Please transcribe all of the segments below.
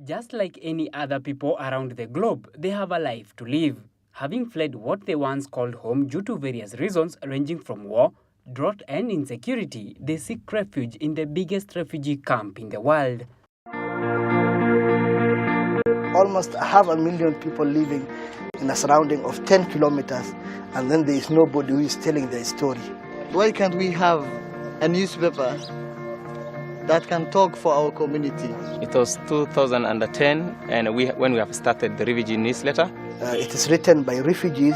Just like any other people around the globe, they have a life to live. Having fled what they once called home due to various reasons ranging from war, drought and insecurity, they seek refuge in the biggest refugee camp in the world. Almost 500,000 people living in a surrounding of 10 kilometers, and then there is nobody who is telling their story. Why can't we have a newspaper that can talk for our community? It was 2010, and when we have started the refugee newsletter. It is written by refugees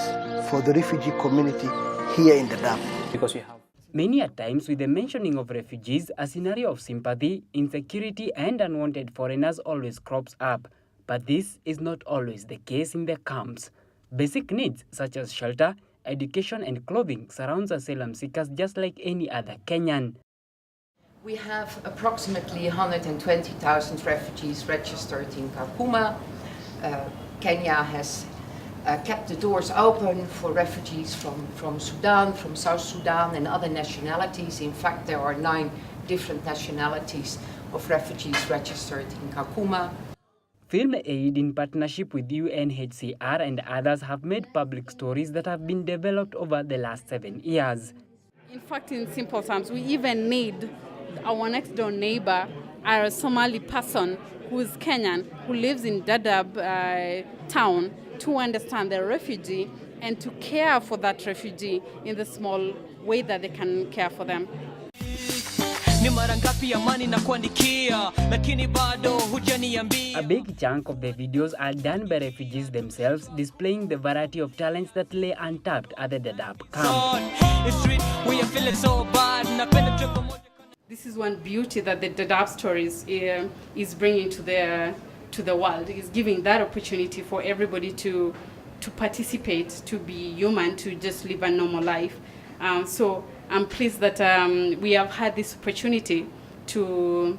for the refugee community here in Daadab. Because we have many a times with the mentioning of refugees, a scenario of sympathy, insecurity and unwanted foreigners always crops up. But this is not always the case in the camps. Basic needs such as shelter, education and clothing surrounds asylum seekers just like any other Kenyan. We have approximately 120,000 refugees registered in Kakuma. Kenya has kept the doors open for refugees from Sudan, from South Sudan and other nationalities. In fact, there are 9 different nationalities of refugees registered in Kakuma. FilmAid, in partnership with UNHCR and others, have made public stories that have been developed over the last 7 years. In fact, in simple terms, we even need our next door neighbor, a Somali person who is Kenyan, who lives in Daadab town, to understand the refugee and to care for that refugee in the small way that they can care for them. A big chunk of the videos are done by refugees themselves, displaying the variety of talents that lay untapped at the Daadab camp. This is one beauty that the Daadab stories is bringing to the world. Is giving that opportunity for everybody to participate, to be human, to just live a normal life. So I'm pleased that we have had this opportunity to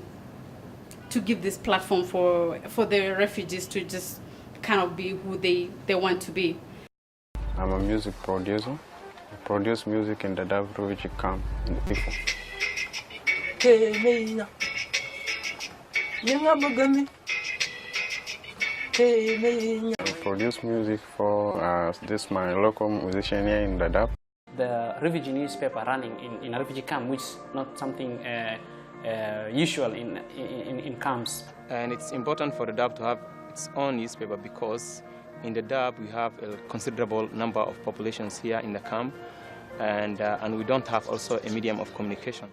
give this platform for the refugees to just kind of be who they want to be. I'm a music producer. I produce music in the Daadab refugee camp in Ifo. I produce music for this my local musician here in Daadab. The refugee newspaper running in a refugee camp, which is not something usual in camps. And it's important for the Daadab to have its own newspaper because in the Daadab we have a considerable number of populations here in the camp, and we don't have also a medium of communication.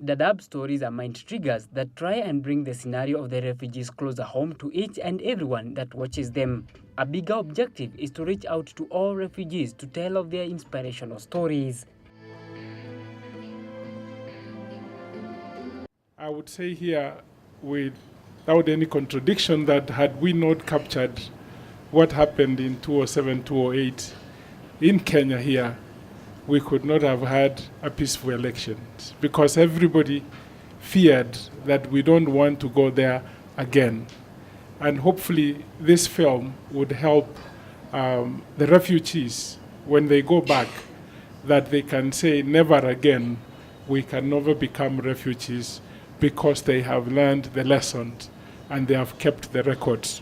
Daadab stories are mind triggers that try and bring the scenario of the refugees closer home to each and everyone that watches them. A bigger objective is to reach out to all refugees to tell of their inspirational stories. I would say here, without any contradiction, that had we not captured what happened in 2007, 2008 in Kenya here, we could not have had a peaceful election because everybody feared that we don't want to go there again. And hopefully this film would help the refugees when they go back, that they can say never again, we can never become refugees because they have learned the lessons and they have kept the records.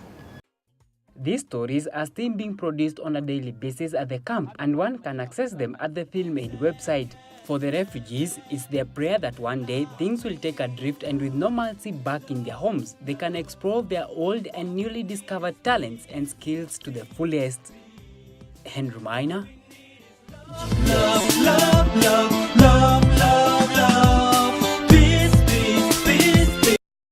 These stories are still being produced on a daily basis at the camp, and one can access them at the FilmAid website. For the refugees, it's their prayer that one day things will take a drift and with normalcy back in their homes, they can explore their old and newly discovered talents and skills to the fullest. Henry Minor. Love, love, love.